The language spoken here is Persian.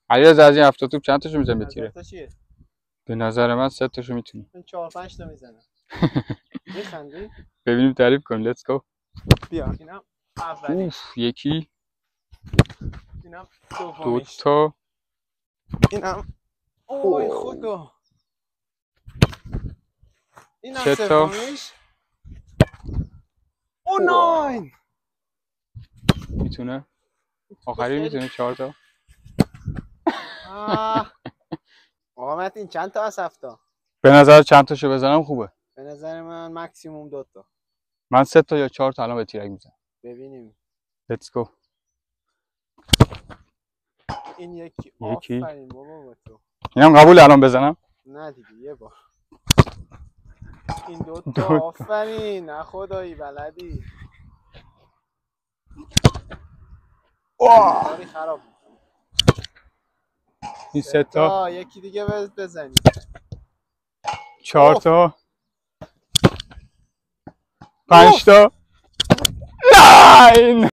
علیرضا از این 70 توپ چند تاشو میزنه به تیره؟ تا چیه؟ به نظر من 3 تاشو میتونه. من 4-5 تا میزنم. میخندی؟ ببینیم تعریف کن. لیتس گو. بیا اینم اولی. اوف یکی اینم دو دومیش. تا اینم اوه خدا. اینم سه تا. سومیش. او ناین. میتونه آخری میتونه 4 تا. آقا متین چند تا از 7 تا؟ به نظر چند تاشو بزنم خوبه؟ به نظر من ماکسیموم 2 تا. من 3 تا یا 4 تا الان به تیرک میزنم. ببینیم. لیتس گو. این یکی. یکی. آفرین بابا با تو. اینم قبول الان بزنم؟ نه دیگه یه بار. این 2 تا آفرین. نه خدایی بلدی. کاری خراب میکنه. این 3 تا. یکی دیگه بزنی. 4 تا. 5 تا. لاین